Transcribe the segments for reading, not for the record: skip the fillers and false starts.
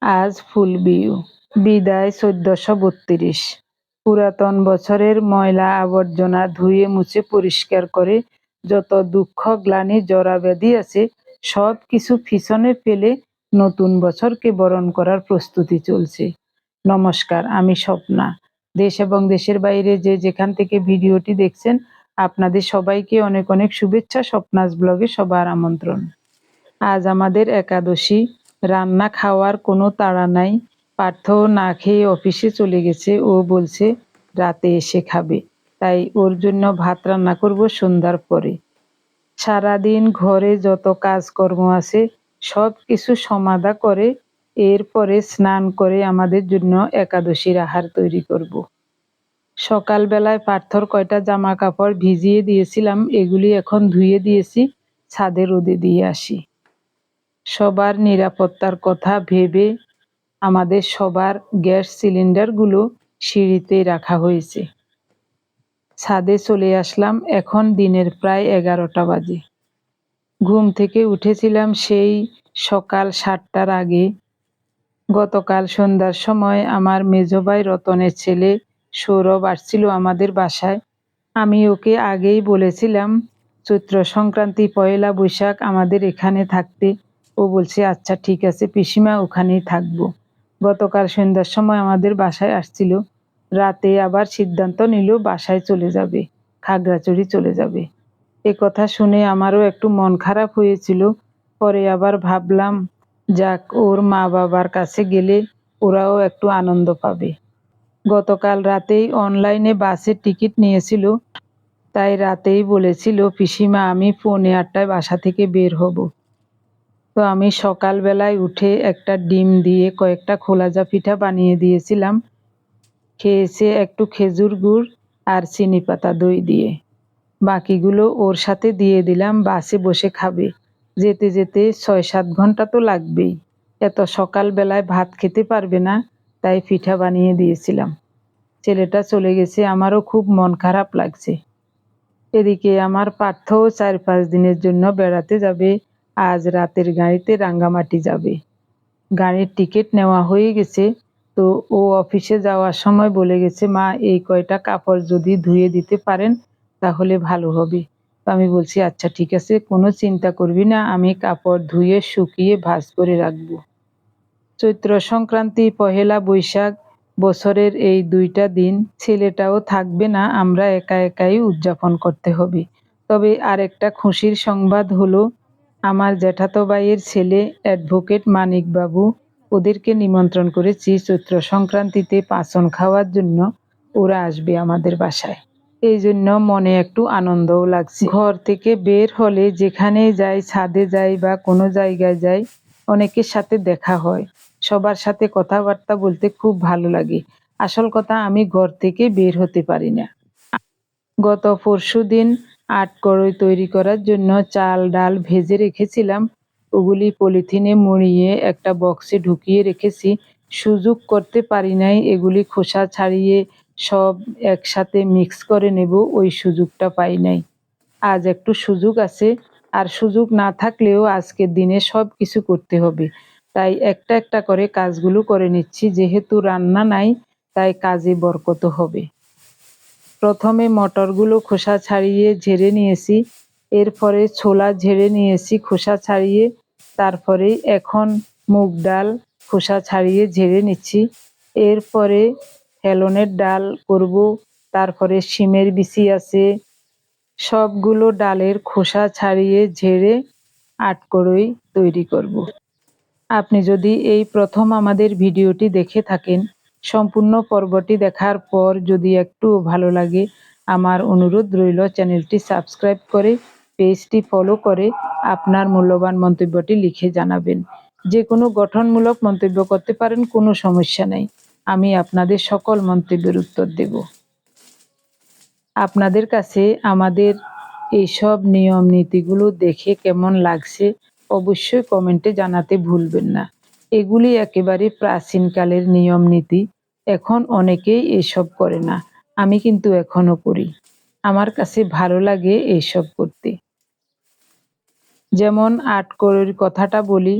আজ ফুল বিহু, বিদায় ১৪৩২। পুরাতন বছরের ময়লা আবর্জনা ধুয়ে মুছে পরিষ্কার করে যত দুঃখ গ্লানি জরাব্যাধি আছে সব কিছু পিছনে ফেলে নতুন বছরকে বরণ করার প্রস্তুতি চলছে। নমস্কার, আমি স্বপ্না। দেশ এবং দেশের বাইরে যে যেখান থেকে ভিডিওটি দেখছেন আপনাদের সবাইকে অনেক অনেক শুভেচ্ছা। স্বপ্নাস ব্লগে সবার আমন্ত্রণ। আজ আমাদের একাদশী, রান্না খাওয়ার কোনো তাড়া নাই। পার্থ না খেয়ে অফিসে চলে গেছে, ও বলছে রাতে এসে খাবে, তাই ওর জন্য ভাত রান্না করব সন্ধ্যার পরে। সারাদিন ঘরে যত কাজকর্ম আছে সব কিছু সমাধা করে এরপরে স্নান করে আমাদের জন্য একাদশীর আহার তৈরি করব। সকালবেলায় পার্থর কয়টা জামা কাপড় ভিজিয়ে দিয়েছিলাম, এগুলি এখন ধুয়ে দিয়েছি, ছাদে রোদে দিয়ে আসি। সবার নিরাপত্তার কথা ভেবে আমাদের সবার গ্যাস সিলিন্ডারগুলো সিঁড়িতেই রাখা হয়েছে। ছাদে চলে আসলাম, এখন দিনের প্রায় 11টা বাজে। ঘুম থেকে উঠেছিলাম সেই সকাল 7টার আগে। গতকাল সন্ধ্যার সময় আমার মেজো ভাই রতনের ছেলে সৌরভ আসছিল আমাদের বাসায়। আমি ওকে আগেই বলেছিলাম চৈত্র সংক্রান্তি, পয়লা বৈশাখ আমাদের এখানে থাকতে। ও বলছে আচ্ছা ঠিক আছে পিসিমা, ওখানেই থাকবো। গতকাল সন্ধ্যার সময় আমাদের বাসায় আসছিল, রাতে আবার সিদ্ধান্ত নিল বাসায় চলে যাবে, খাগড়াছড়ি চলে যাবে। এ কথা শুনে আমারও একটু মন খারাপ হয়েছিল। পরে আবার ভাবলাম যাক, ওর মা বাবার কাছে গেলে ওরাও একটু আনন্দ পাবে। গতকাল রাতেই অনলাইনে বাসের টিকিট নিয়েছিল, তাই রাতেই বলেছিল পিসিমা আমি 8:45 বাসা থেকে বের হব। তো আমি সকালবেলায় উঠে একটা ডিম দিয়ে কয়েকটা খোলাজা পিঠা বানিয়ে দিয়েছিলাম। খেয়েছে একটু খেজুর গুড় আর চিনি পাতা দই দিয়ে। বাকিগুলো ওর সাথে দিয়ে দিলাম, বাসে বসে খাবে। যেতে যেতে 6-7 ঘন্টা তো লাগবেই, এত সকালবেলায় ভাত খেতে পারবে না, তাই পিঠা বানিয়ে দিয়েছিলাম। ছেলেটা চলে গেছে, আমারও খুব মন খারাপ লাগছে। এদিকে আমার পার্থও 4-5 দিনের জন্য বেড়াতে যাবে। আজ রাতের গাড়িতে রাঙ্গামাটি যাবে। গাড়ির টিকিট নেওয়া হয়ে গেছে। তো ও অফিসে যাওয়ার সময় বলে গেছে মা এই কয়টা কাপড় যদি ধুয়ে দিতে পারেন তাহলে ভালো হবে। তো আমি বলছি আচ্ছা ঠিক আছে, কোনো চিন্তা করবি না, আমি কাপড় ধুয়ে শুকিয়ে ভাঁজ করে রাখবো। চৈত্র সংক্রান্তি, পহেলা বৈশাখ, বছরের এই 2টা দিন ছেলেটাও থাকবে না, আমরা একা একাই উদযাপন করতে হবে। তবে আরেকটা খুশির সংবাদ হলো আমার জ্যাঠাতো ভাইয়ের ছেলে অ্যাডভোকেট মানিক বাবু, ওদেরকে নিমন্ত্রণ করেছি চৈত্র সংক্রান্তিতে পাঁচন খাওয়ার জন্য। ওরা আসবে আমাদের বাসায়, এই জন্য মনে একটু আনন্দও লাগছে। ঘর থেকে বের হলে যেখানে যাই, ছাদে যাই বা কোনো জায়গায় যাই, অনেকের সাথে দেখা হয়, সবার সাথে কথাবার্তা বলতে খুব ভালো লাগে। আসল কথা আমি ঘর থেকে বের হতে পারি না। গত পরশুদিন আটকড়ই তৈরি করার জন্য চাল ডাল ভেজে রেখেছিলাম, ওগুলি পলিথিনে মুড়িয়ে একটা বক্সে ঢুকিয়ে রেখেছি। সুযোগ করতে পারি নাই, এগুলি খোসা ছাড়িয়ে সব একসাথে মিক্স করে নেব, ওই সুযোগটা পাই নাই। আজ একটু সুযোগ আছে, আর সুযোগ না থাকলেও আজকের দিনে সব কিছু করতে হবে, তাই একটা একটা করে কাজগুলো করে নিচ্ছি। যেহেতু রান্না নাই তাই কাজে বরকত হবে। প্রথমে মটরগুলো খোসা ছাড়িয়ে ঝেড়ে নিয়েছি, এরপরে ছোলা ঝেড়ে নিয়েছি খোসা ছাড়িয়ে, তারপরে এখন মুগ ডাল খোসা ছাড়িয়ে ঝেড়ে নিচ্ছি। এরপরে হেলনের ডাল করব, তারপরে শিমের বিচি আছে। সবগুলো ডালের খোসা ছাড়িয়ে ঝেড়ে আটকড়ই তৈরি করব। আপনি যদি এই প্রথম আমাদের ভিডিওটি দেখে থাকেন, সম্পূর্ণ পর্বটি দেখার পর যদি একটু ভালো লাগে, আমার অনুরোধ রইল চ্যানেলটি সাবস্ক্রাইব করে পেজটি ফলো করে আপনার মূল্যবান মন্তব্যটি লিখে জানাবেন। যে কোনো গঠনমূলক মন্তব্য করতে পারেন, কোনো সমস্যা নেই, আমি আপনাদের সকল মন্তব্যের উত্তর দেব। আপনাদের কাছে আমাদের এইসব নিয়ম নীতিগুলো দেখে কেমন লাগছে অবশ্যই কমেন্টে জানাতে ভুলবেন না। এগুলি একেবারে প্রাচীনকালের নিয়ম নীতি, এখন অনেকেই এসব করে না, আমি কিন্তু এখনো করি। আমার কাছে ভালো লাগে এইসব করতে। যেমন আটকড়ির কথাটা বলি,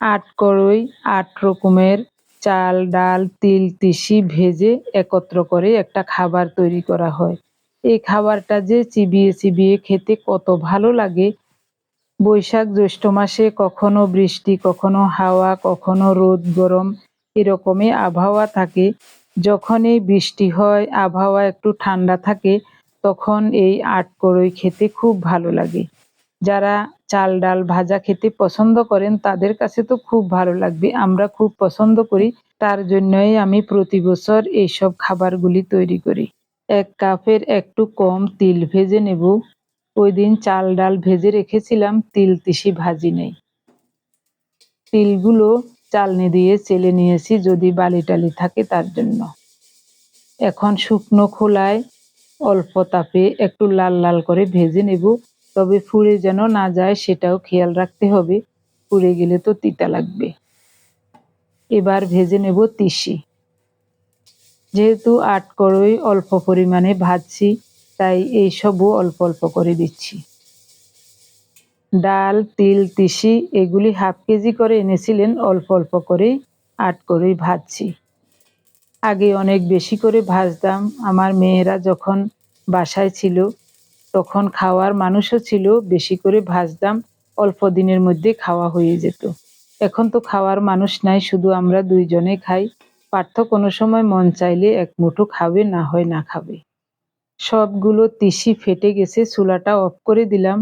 আটকড়ই ৮ রকমের চাল, ডাল, তিল, তিসি ভেজে একত্র করে একটা খাবার তৈরি করা হয়। এই খাবারটা যে চিবিয়ে চিবিয়ে খেতে কত ভালো লাগে। বৈশাখ জ্যৈষ্ঠ মাসে কখনো বৃষ্টি, কখনো হাওয়া, কখনো রোদ গরম এরকমই আবহাওয়া থাকে। যখনই বৃষ্টি হয়, আবহাওয়া একটু ঠান্ডা থাকে, তখন এই আটকড়ই খেতে খুব ভালো লাগে। যারা চাল ডাল ভাজা খেতে পছন্দ করেন তাদের কাছে তো খুব ভালো লাগবে। আমরা খুব পছন্দ করি, তার জন্যই আমি প্রতি বছর এইসব খাবারগুলি তৈরি করি। ১ কাপের একটু কম তিল ভেজে নেব। ওই দিন চাল ডাল ভেজে রেখেছিলাম, তিল তিসি ভাজি নেই। তিলগুলো চালনি দিয়ে চেলে নিয়েছি যদি বালি টালি থাকে তার জন্য। এখন শুকনো খোলায় অল্প তাপে একটু লাল লাল করে ভেজে নেব, তবে পুড়ে যেন না যায় সেটাও খেয়াল রাখতে হবে, পুড়ে গেলে তো তিতা লাগবে। এবার ভেজে নেব তিসি। যেহেতু আটকড়ই অল্প পরিমাণে ভাজছি, তাই এইসবও অল্প অল্প করে দিচ্ছি। ডাল, তিল, তিসি এগুলি হাফ কেজি করে এনেছিলেন, অল্প অল্প করে আটকড়ই ভাজছি। আগে অনেক বেশি করে ভাজতাম, আমার মেয়েরা যখন বাসায় ছিল তখন খাওয়ার মানুষও ছিল, বেশি করে ভাজতাম, অল্প দিনের মধ্যে খাওয়া হয়ে যেত। এখন তো খাওয়ার মানুষ নাই, শুধু আমরা দুইজনে খাই। পার্থ কোনো সময় মন চাইলে এক মুঠো খাবে, না হয় না খাবে। সবগুলো তিসি ফেটে গেছে, চুলাটা অফ করে দিলাম।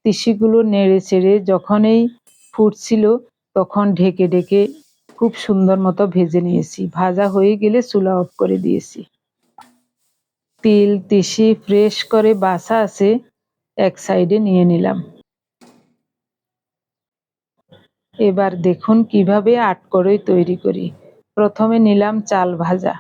তিসিগুলো নেড়ে চেড়ে যখনই ফুটছিল তখন ঢেকে ঢেকে খুব সুন্দর মতো ভেজে নিয়েছি। ভাজা হয়ে গেলে চুলা অফ করে দিয়েছি। তিল তিসি ফ্রেশ করে বাছা আছে, এক সাইডে নিয়ে নিলাম। এবার দেখুন কিভাবে আটকড়ই তৈরি করি। প্রথমে নিলাম চাল ভাজা।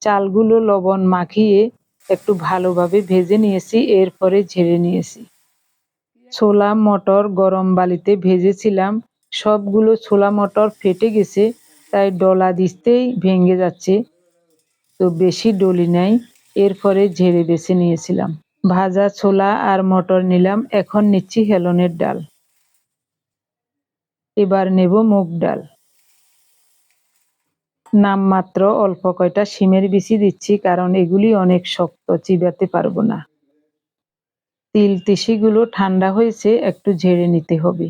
চালগুলো লবণ মাখিয়ে একটু ভালোভাবে ভেজে নিয়েছি, এরপরে ঝেড়ে নিয়েছি। ছোলা মটর গরম বালিতে ভেজেছিলাম, সবগুলো ছোলা মটর ফেটে গেছে, তাই ডলা দিতেই ভেঙে যাচ্ছে, তো বেশি ডলি নাই। এরপরে ঝেড়ে বেছে নিয়েছিলাম। ভাজা ছোলা আর মটর নিলাম। এখন নিচ্ছি হেলনের ডাল। এবার নেব মুগ ডাল। নামমাত্র অল্প কয়টা শিমের বিচি দিচ্ছি, কারণ এগুলি অনেক শক্ত, চিবাতে পারবো না। তিল তিসিগুলো ঠান্ডা হয়েছে, একটু ঝেড়ে নিতে হবে।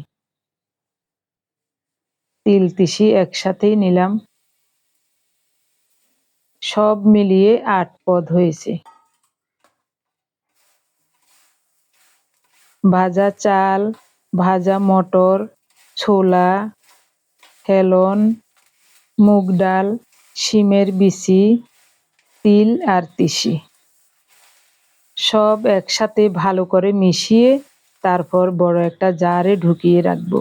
তিল তিসি একসাথেই নিলাম। সব মিলিয়ে ৮ পদ হয়েছে। ভাজা চাল, ভাজা মটর, ছোলা, হেলন, মুগ ডাল, শিমের বিচি, তিল আর তিসি সব একসাথে ভালো করে মিশিয়ে তারপর বড় একটা জারে ঢুকিয়ে রাখবো।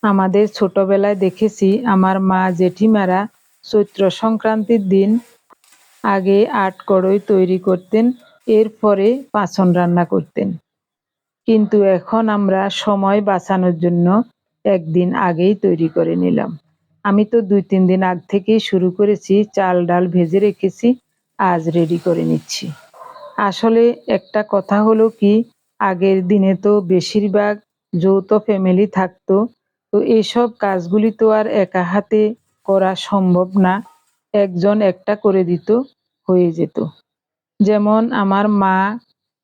আমাদের ছোটবেলায় দেখেছি আমার মা জেঠিমারা চৈত্র সংক্রান্তির দিন আগে আটকড়ই তৈরি করতেন, এরপরে পাঁচন রান্না করতেন। কিন্তু এখন আমরা সময় বাঁচানোর জন্য একদিন আগেই তৈরি করে নিলাম। আমি তো ২-৩ দিন আগ থেকেই শুরু করেছি, চাল ডাল ভেজে রেখেছি, আজ রেডি করে নিচ্ছি। আসলে একটা কথা হলো কি, আগের দিনে তো বেশিরভাগ যৌথ ফ্যামিলি থাকতো, তো এইসব কাজগুলি তো আর একা হাতে করা সম্ভব না, একজন একটা করে দিত, হয়ে যেত। যেমন আমার মা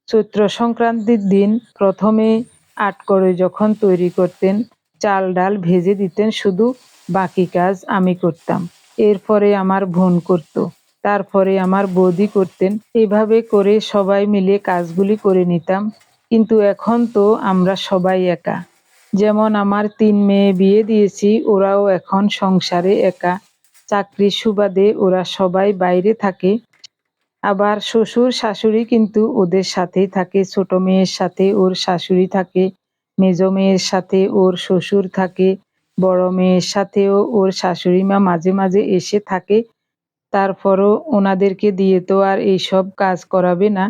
চৈত্র সংক্রান্তির দিন প্রথমে আটকড়ই যখন তৈরি করতেন, চাল ডাল ভেজে দিতেন শুধু, বাকি কাজ আমি করতাম। এরপরে আমার বোন করত, তারপরে আমার বৌদি করতেন। এভাবে করে সবাই মিলে কাজগুলি করে নিতাম। কিন্তু এখন তো আমরা সবাই একা। যেমন আমার ৩ মেয়ে বিয়ে দিয়েছি, ওরাও এখন সংসারে একা। চাকরির সুবাদে ওরা সবাই বাইরে থাকে। আবার শ্বশুর শাশুড়ি কিন্তু ওদের সাথেই থাকে, ছোট মেয়ের সাথে ওর শাশুড়ি থাকে, মেজো মেয়ের সাথে ওর শ্বশুর থাকে, বড় মেয়ের সাথেও ওর শাশুড়ি মা মাঝে মাঝে এসে থাকে। তারপরও ওনাদেরকে দিয়ে তো আর এইসব কাজ করাবে না,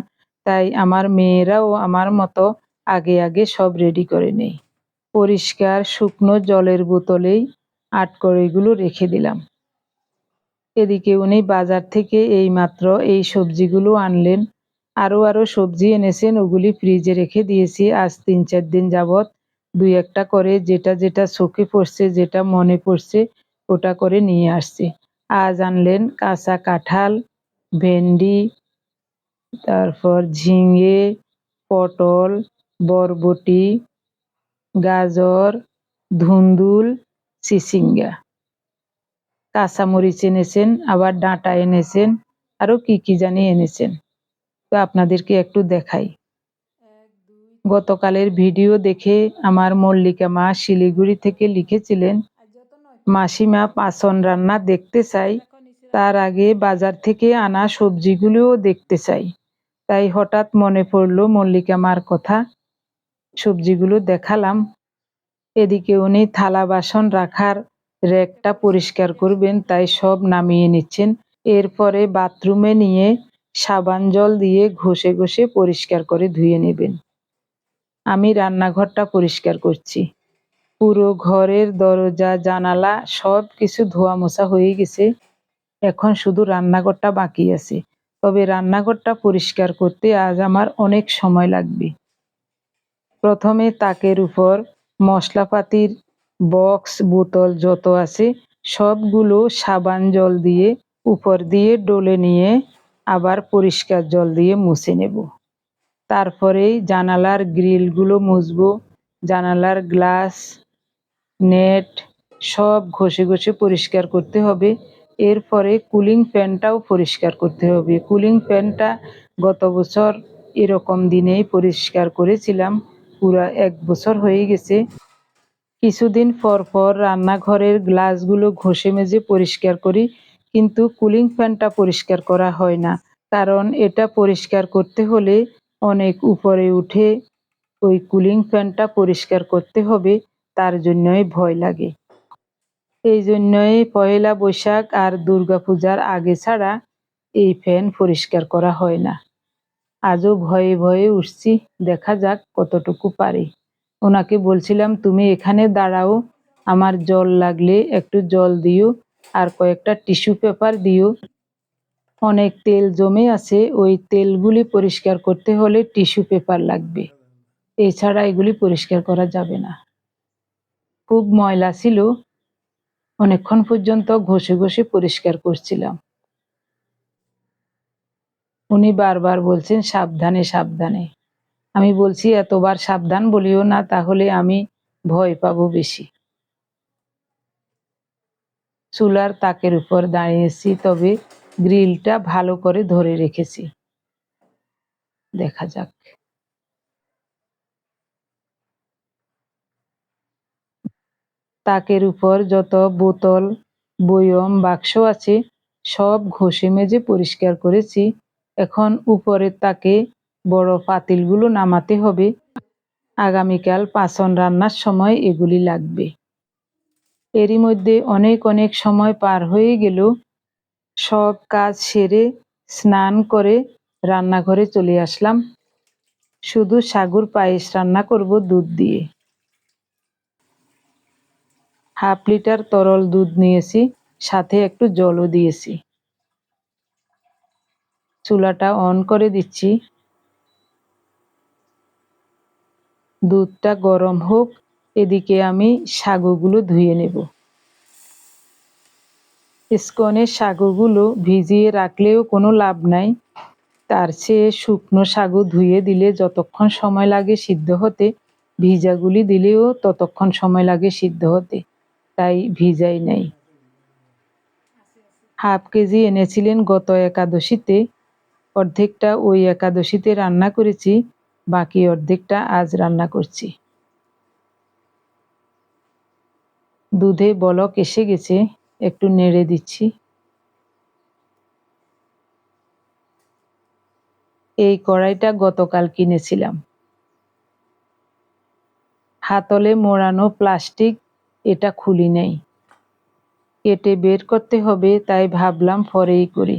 তাই আমার মেয়েরাও আমার মতো আগে আগে সব রেডি করে নেই। পরিষ্কার শুকনো জলের বোতলেই আটকড়িগুলো রেখে দিলাম। এদিকে উনি বাজার থেকে এইমাত্র এই সবজিগুলো আনলেন। আরও সবজি এনেছেন, ওগুলি ফ্রিজে রেখে দিয়েছি আজ 3-4 দিন যাবৎ। 2-1টা করে যেটা চোখে পড়ছে, যেটা মনে পড়ছে ওটা করে নিয়ে আসছি। আজ আনলেন কাঁচা কাঁঠাল, ভেন্ডি, তারপর ঝিঙে, পটল, বরবটি, গাজর, ধুন্দুল, চিচিঙ্গা, কাঁচামরিচ এনেছেন, আবার ডাঁটা এনেছেন, আরও কি জানি এনেছেন। তো আপনাদেরকে একটু দেখাই। গতকালের ভিডিও দেখে আমার মল্লিকা মা শিলিগুড়ি থেকে লিখেছিলেন, মাসিমা পাঁচন রান্না দেখতে চাই, তার আগে বাজার থেকে আনা সবজিগুলোও দেখতে চাই। তাই হঠাৎ মনে পড়ল মল্লিকা মার কথা, সবজিগুলো দেখালাম। এদিকে উনি থালা বাসন রাখার র্যাকটা পরিষ্কার করবেন, তাই সব নামিয়ে নিচ্ছেন। এরপরে বাথরুমে নিয়ে সাবান জল দিয়ে ঘষে ঘষে পরিষ্কার করে ধুয়ে নেবেন। আমি রান্নাঘরটা পরিষ্কার করছি। পুরো ঘরের দরজা জানালা সব কিছু ধোয়া মোছা হয়ে গেছে, এখন শুধু রান্নাঘরটা বাকি আছে। তবে রান্নাঘরটা পরিষ্কার করতে আজ আমার অনেক সময় লাগবে। প্রথমে তাকের উপর মশলাপাতির বক্স বোতল যত আছে সবগুলো সাবান জল দিয়ে উপর দিয়ে ডলে নিয়ে আবার পরিষ্কার জল দিয়ে মুছে নেব। তারপরেই জানালার গ্রিলগুলো মুছবো, জানালার গ্লাস, নেট সব ঘষে ঘষে পরিষ্কার করতে হবে। এরপরে কুলিং ফ্যানটাও পরিষ্কার করতে হবে। কুলিং ফ্যানটা গত বছর এরকম দিনেই পরিষ্কার করেছিলাম, পুরা 1 বছর হয়ে গেছে। কিছুদিন পর পর রান্নাঘরের গ্লাসগুলো ঘষে মেজে পরিষ্কার করি, কিন্তু কুলিং ফ্যানটা পরিষ্কার করা হয় না, কারণ এটা পরিষ্কার করতে হলে অনেক উপরে উঠে ওই কুলিং ফ্যানটা পরিষ্কার করতে হবে, তার জন্যই ভয় লাগে। এই জন্যই পয়লা বৈশাখ আর দুর্গাপূজার আগে ছাড়া এই ফ্যান পরিষ্কার করা হয় না। আজও ভয়ে ভয়ে উঠছি, দেখা যাক কতটুকু পারি। ওনাকে বলছিলাম, তুমি এখানে দাঁড়াও, আমার জল লাগলে একটু জল দিও আর কয়েকটা টিস্যু পেপার দিও। অনেক তেল জমে আছে, ওই তেলগুলি পরিষ্কার করতে হলে টিস্যু পেপার লাগবে, এছাড়া এগুলি পরিষ্কার করা যাবে না। খুব ময়লা ছিল, অনেকক্ষণ পর্যন্ত ঘষে ঘষে পরিষ্কার করছিলাম। উনি বারবার বলছেন সাবধানে সাবধানে। আমি বলছি এতবার সাবধান বলিও না, তাহলে আমি ভয় পাবো বেশি। চুলার তাকের উপর দাঁড়িয়েছি, তবে গ্রিলটা ভালো করে ধরে রেখেছি, দেখা যাক। তাকের উপর যত বোতল, বয়ম, বাক্স আছে সব ঘষে মেজে পরিষ্কার করেছি। এখন উপরের তাকে বড় পাতিলগুলো নামাতে হবে, আগামীকাল পাঁচন রান্নার সময় এগুলি লাগবে। এরই মধ্যে অনেক সময় পার হয়ে গেল। সব কাজ সেরে স্নান করে রান্নাঘরে চলে আসলাম। শুধু সাগুর পায়েস রান্না করব দুধ দিয়ে। 1/2 লিটার তরল দুধ নিয়েছি, সাথে একটু জলও দিয়েছি। চুলাটা অন করে দিচ্ছি। দুধটা গরম হোক, এদিকে আমি সাগুগুলো ধুয়ে নেব। স্কনের সাগুগুলো ভিজিয়ে রাখলেও কোনো লাভ নাই, তার চেয়ে শুকনো সাগু ধুয়ে দিলে যতক্ষণ সময় লাগে সিদ্ধ হতে, ভিজাগুলি দিলেও ততক্ষণ সময় লাগে সিদ্ধ হতে, তাই ভিজাই নাই। 1/2 কেজি এনেছিলেন গত একাদশীতে, অর্ধেকটা ওই একাদশীতে রান্না করেছি, বাকি অর্ধেকটা আজ রান্না করছি। দুধে বলক এসে গেছে, একটু নেড়ে দিচ্ছি। এই কড়াইটা গতকাল কিনেছিলাম। হাতলে মোড়ানো প্লাস্টিক, এটা খুলি নাই, কেটে বের করতে হবে, তাই ভাবলাম পরেই করি।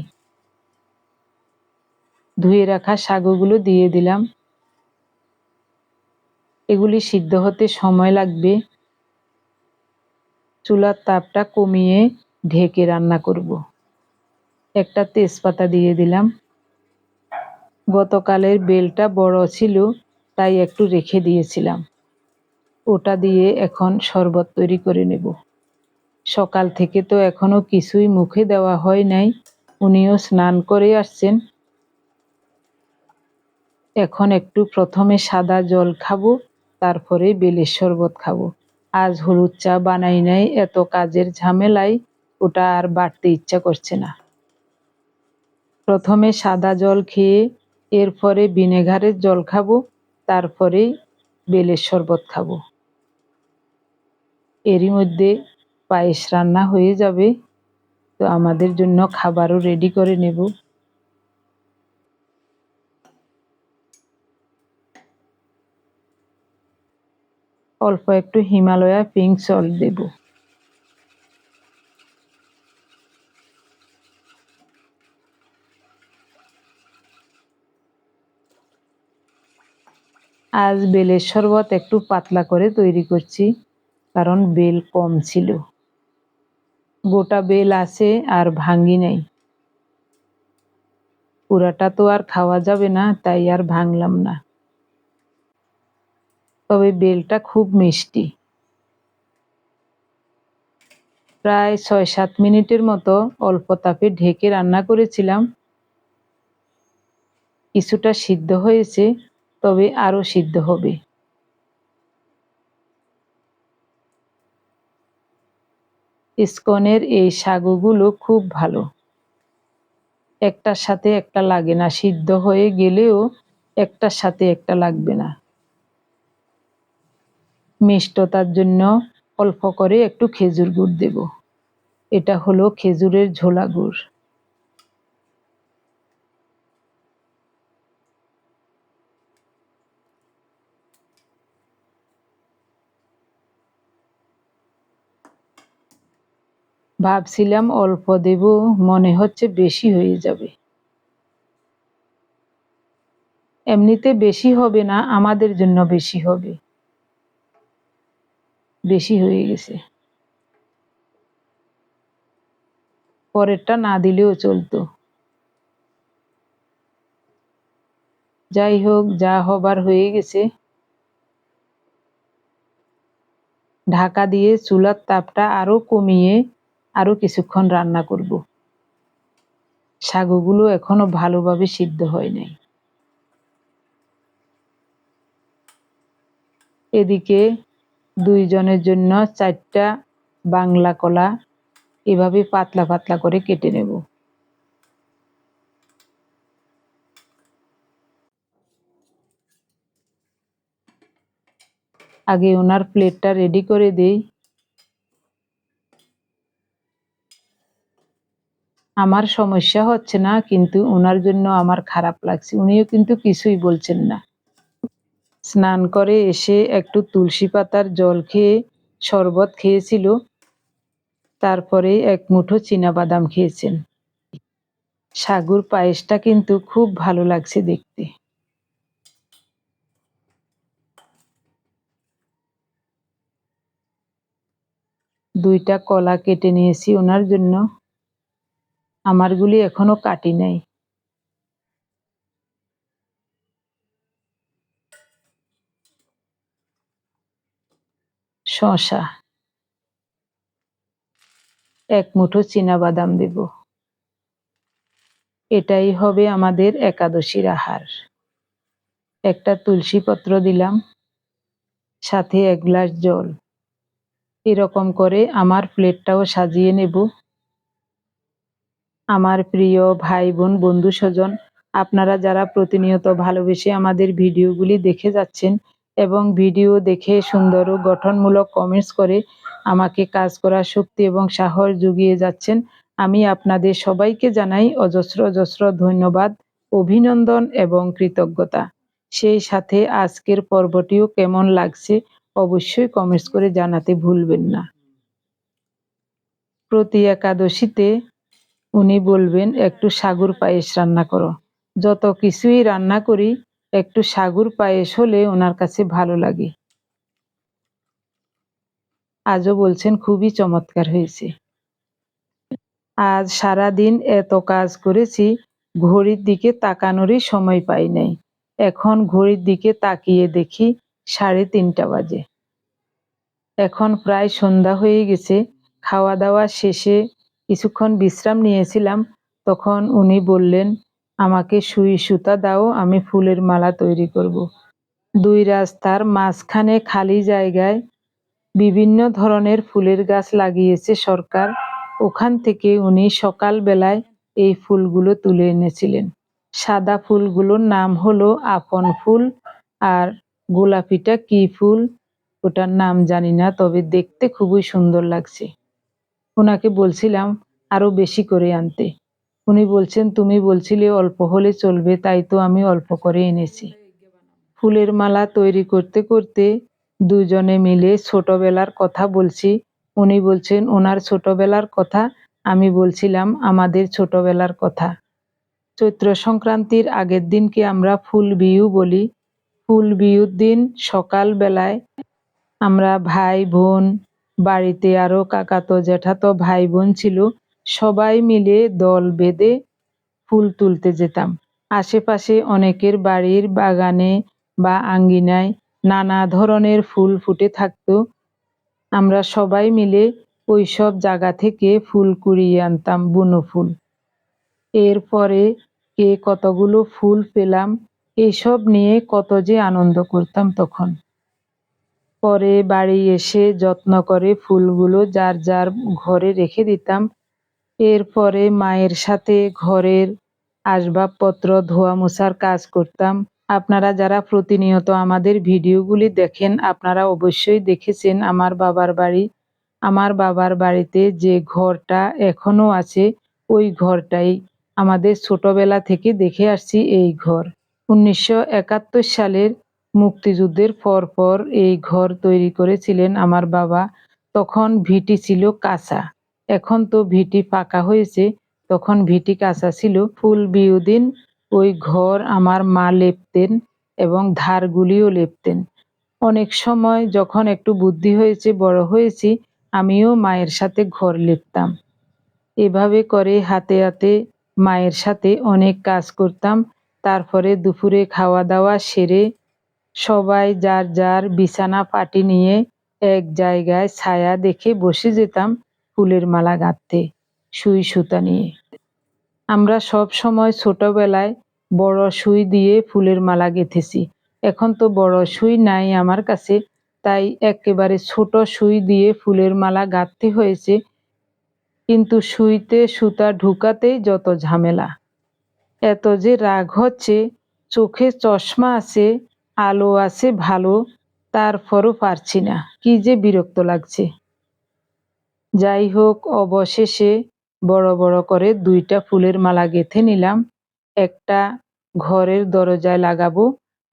ধুয়ে রাখা সাগুগুলো দিয়ে দিলাম। এগুলি সিদ্ধ হতে সময় লাগবে। চুলার তাপটা কমিয়ে ঢেকে রান্না করব। একটা তেজপাতা দিয়ে দিলাম। গতকালের বেলটা বড় ছিল, তাই একটু রেখে দিয়েছিলাম। ওটা দিয়ে এখন শরবত তৈরি করে নেব। সকাল থেকে তো এখনো কিছুই মুখে দেওয়া হয় নাই। উনিও স্নান করে আসছেন। এখন একটু প্রথমে সাদা জল খাবো, তারপরে বেলের শরবত খাবো। আজ হলুদ চা বানাই নাই, এত কাজের ঝামেলায় ওটা আর বাড়তে ইচ্ছা করছে না। প্রথমে সাদা জল খেয়ে এরপরে ভিনেগারের জল খাবো, তারপরে বেলের শরবত খাবো। এরই মধ্যে পায়েস রান্না হয়ে যাবে, তো আমাদের জন্য খাবারও রেডি করে নেব। অল্প একটু হিমালয়া পিঙ্ক সল্ট দেব। আজ বেলের শরবত একটু পাতলা করে তৈরি করছি, কারণ বেল কম ছিল। গোটা বেল আছে আর ভাঙ্গি নাই। পুরাটা তো আর খাওয়া যাবে না, তাই আর ভাঙলাম না। তবে বেলটা খুব মিষ্টি। প্রায় ৬-৭ মিনিটের মতো অল্প তাপে ঢেকে রান্না করেছিলাম। কিছুটা সিদ্ধ হয়েছে, তবে আরো সিদ্ধ হবে। ইসকনের এই সাগুগুলো খুব ভালো, একটার সাথে একটা লাগে না। সিদ্ধ হয়ে গেলেও একটার সাথে একটা লাগবে না। মিষ্টতার জন্য অল্প করে একটু খেজুর গুড় দেব। এটা হলো খেজুরের ঝোলা গুড়। ভাবছিলাম অল্প দেব, মনে হচ্ছে বেশি হয়ে যাবে। এমনিতে বেশি হবে না, আমাদের জন্য বেশি হবে। বেশি হয়ে গেছে। পরেরটা না দিলেও চলতো। যাই হোক, যা হবার হয়ে গেছে। ঢাকা দিয়ে চুলার তাপটা আরো কমিয়ে আরো কিছুক্ষণ রান্না করব। সাগুগুলো এখনো ভালোভাবে সিদ্ধ হয় নাই। এদিকে 2 জনের জন্য 4টা বাংলা কলা এভাবে পাতলা পাতলা করে কেটে নেব। আগে ওনার প্লেটটা রেডি করে দেই। আমার সমস্যা হচ্ছে না, কিন্তু ওনার জন্য আমার খারাপ লাগছে। উনিও কিন্তু কিছুই বলছেন না। স্নান করে এসে একটু তুলসী পাতার জল খেয়ে শরবত খেয়েছিল, তারপরে 1 মুঠো চীনাবাদাম খেয়েছেন। সাগুর পায়েসটা কিন্তু খুব ভালো লাগছে দেখতে। দুইটা কলা কেটে নিয়েছি ওনার জন্য। আমারগুলি এখনো কাটি নাই। শসা, 1 মুঠো চীনাবাদাম দেব। এটাই হবে আমাদের একাদশীর আহার। একটা তুলসী পত্র দিলাম, সাথে 1 গ্লাস জল। এরকম করে আমার প্লেটটাও সাজিয়ে নেব। আমার প্রিয় ভাই বোন, বন্ধু স্বজন, আপনারা যারা প্রতিনিয়ত ভালোবেসে আমাদের ভিডিওগুলি দেখে যাচ্ছেন এবং ভিডিও দেখে সুন্দর ও গঠনমূলক কমেন্টস করে আমাকে কাজ করার শক্তি এবং সাহস জুগিয়ে যাচ্ছেন, আমি আপনাদের সবাইকে জানাই অজস্র অজস্র ধন্যবাদ, অভিনন্দন এবং কৃতজ্ঞতা। সেই সাথে আজকের পর্বটিও কেমন লাগছে অবশ্যই কমেন্টস করে জানাতে ভুলবেন না। প্রতি একাদশীতে উনি বলবেন একটু সাগুর পায়েস রান্না করো। যত কিছুই রান্না করি একটু সাগুর পায়েস হলে ওনার কাছে ভালো লাগে। আজও বলছেন খুবই চমৎকার হয়েছে। আজ সারাদিন এত কাজ করেছি, ঘড়ির দিকে তাকানোরই সময় পাই নাই। এখন ঘড়ির দিকে তাকিয়ে দেখি 3:30 বাজে। এখন প্রায় সন্ধ্যা হয়ে গেছে। খাওয়া দাওয়া শেষে কিছুক্ষণ বিশ্রাম নিয়েছিলাম। তখন উনি বললেন, আমাকে সুই সুতা দাও, আমি ফুলের মালা তৈরি করব। 2 রাস্তার মাঝখানে খালি জায়গায় বিভিন্ন ধরনের ফুলের গাছ লাগিয়েছে সরকার। ওখান থেকে উনি সকালবেলায় এই ফুলগুলো তুলে এনেছিলেন। সাদা ফুলগুলোর নাম হলো আপন ফুল, আর গোলাপিটা কি ফুল ওটার নাম জানি না, তবে দেখতে খুবই সুন্দর লাগছে। ওনাকে বলছিলাম আরো বেশি করে আনতে। উনি বলছেন, তুমি বলছিলে অল্প হলে চলবে, তাই তো আমি অল্প করে এনেছি। ফুলের মালা তৈরি করতে করতে দুজনে মিলে ছোটবেলার কথা বলছি। উনি বলছেন ওনার ছোটবেলার কথা, আমি বলছিলাম আমাদের ছোটবেলার কথা। চৈত্র সংক্রান্তির আগের দিনকে আমরা ফুল বিহু বলি। ফুল বিহুর দিন সকাল বেলায় আমরা ভাই বোন, বাড়িতে আরো কাকাতো জ্যাঠাতো ভাই বোন ছিল, সবাই মিলে দল বেঁধে ফুল তুলতে যেতাম। আশেপাশে অনেকের বাড়ির বাগানে বা আঙ্গিনায় নানা ধরনের ফুল ফুটে থাকতো। আমরা সবাই মিলে ওই সব জায়গা থেকে ফুল কুড়িয়ে আনতাম, বুনো ফুল। এরপরে কে কতগুলো ফুল পেলাম এইসব নিয়ে কত যে আনন্দ করতাম তখন। পরে বাড়ি এসে যত্ন করে ফুলগুলো যার যার ঘরে রেখে দিতাম। এরপরে মায়ের সাথে ঘরের আসবাবপত্র ধোয়া মোছার কাজ করতাম। আপনারা যারা প্রতিনিয়ত আমাদের ভিডিওগুলি দেখেন, আপনারা অবশ্যই দেখেছেন আমার বাবার বাড়ি। আমার বাবার বাড়িতে যে ঘরটা এখনো আছে, ওই ঘরটাই আমাদের ছোটবেলা থেকে দেখে আসছি। এই ঘর 1971 সালের মুক্তিযুদ্ধের পর এই ঘর তৈরি করেছিলেন আমার বাবা। তখন ভিটি ছিল কাঁচা, এখন তো ভিটি পাকা হয়েছে, তখন ভিটি কাঁচা ছিল। ফুল বিহু দিন ওই ঘর আমার মা লেপতেন এবং ধারগুলিও লেপতেন। অনেক সময় যখন একটু বুদ্ধি হয়েছে, বড় হয়েছি, আমিও মায়ের সাথে ঘর লেপতাম। এভাবে করে হাতে হাতে মায়ের সাথে অনেক কাজ করতাম। তারপরে দুপুরে খাওয়া দাওয়া সেরে সবাই যার যার বিছানা পাটি নিয়ে এক জায়গায় ছায়া দেখে বসে যেতাম ফুলের মালা গাঁথতে, সুই সুতা নিয়ে। আমরা সব সময় ছোটবেলায় বড় সুই দিয়ে ফুলের মালা গেঁথেছি। এখন তো বড় সুই নাই আমার কাছে, তাই একেবারে ছোট সুই দিয়ে ফুলের মালা গাঁথতে হয়েছে। কিন্তু সুইতে সুতা ঢুকাতেই যত ঝামেলা। এত যে রাগ হচ্ছে, চোখে চশমা আছে, আলো আছে ভালো, তারপরও পারছি না, কি যে বিরক্ত লাগছে। যাই হোক, অবশেষে বড় বড় করে 2টা ফুলের মালা গেঁথে নিলাম। একটা ঘরের দরজায় লাগাবো,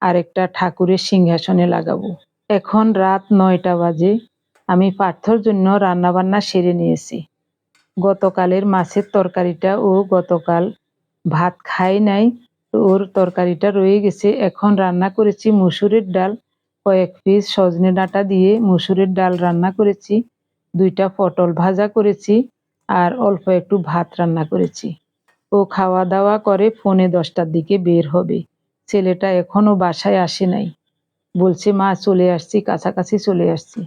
আর একটা ঠাকুরের সিংহাসনে লাগাবো। এখন রাত 9টা বাজে। আমি পার্থর জন্য রান্নাবান্না সেরে নিয়েছি। গতকালের মাছের তরকারিটা ও গতকাল ভাত খাই নাই, তো ওর তরকারিটা রয়ে গেছে। এখন রান্না করেছি মসুরের ডাল, কয়েক পিস সজনে ডাঁটা দিয়ে মসুরের ডাল রান্না করেছি, 2টা পটল ভাজা করেছি, আর অল্প একটু ভাত রান্না করেছি। ও খাওয়া দাওয়া করে 9:45টার দিকে বের হবে। ছেলেটা এখনো বাসায় আসে নাই, বলছে মা চলে আসছি, কাছাকাছি চলে আসছি।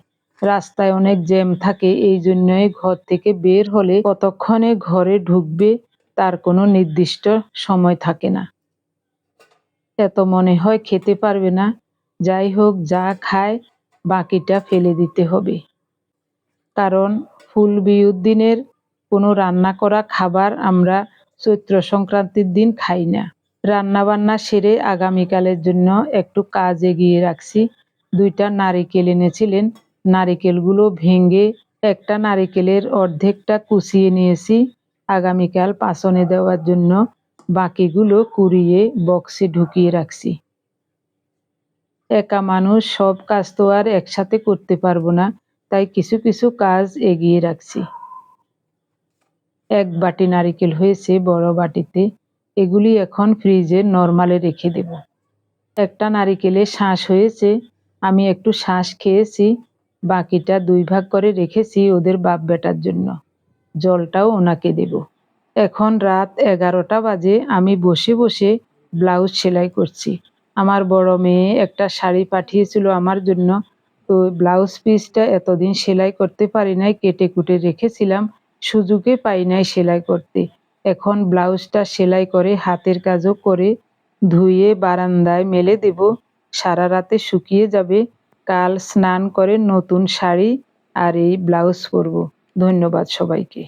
রাস্তায় অনেক জ্যাম থাকে, এই জন্যই ঘর থেকে বের হলে কতক্ষণে ঘরে ঢুকবে তার কোনো নির্দিষ্ট সময় থাকে না। এত মনে হয় খেতে পারবে না। যাই হোক, যা খায় বাকিটা ফেলে দিতে হবে, কারণ ফুল বিহুর দিনের কোনো রান্না করা খাবার আমরা চৈত্র সংক্রান্তির দিন খাই না। রান্না বান্না সেরে আগামীকালের জন্য একটু কাজ এগিয়ে রাখছি। 2টা নারিকেল এনেছিলেন, নারিকেলগুলো ভেঙে একটা নারিকেলের অর্ধেকটা কুচিয়ে নিয়েছি আগামীকাল পাছনে দেওয়ার জন্য, বাকিগুলো কুড়িয়ে বক্সে ঢুকিয়ে রাখছি। একা মানুষ, সব কাজ তো আর একসাথে করতে পারবো না, তাই কিছু কিছু কাজ এগিয়ে রাখছি। 1 বাটি নারিকেল হয়েছে বড় বাটিতে, এগুলি এখন ফ্রিজে নরমালে রেখে দেব। একটা নারিকেলে শাঁস হয়েছে, আমি একটু শাঁস খেয়েছি, বাকিটা 2 ভাগ করে রেখেছি ওদের বাপ বেটার জন্য, জলটাও ওনাকে দেব। এখন রাত 11টা বাজে, আমি বসে বসে ব্লাউজ সেলাই করছি। আমার বড় মেয়ে একটা শাড়ি পাঠিয়েছিল আমার জন্য। তো ব্লাউজ পিসটা এতদিন সেলাই করতে পারি নাই, কেটে কুটে রেখেছিলাম, সুযোগে পাই নাই সেলাই করতে। এখন ব্লাউজটা সেলাই করে হাতের কাজও করে ধুয়ে বারান্দায় মেলে দেব, সারা রাতে শুকিয়ে যাবে। কাল স্নান করে নতুন শাড়ি আর এই ব্লাউজ পরবো। ধন্যবাদ সবাইকে।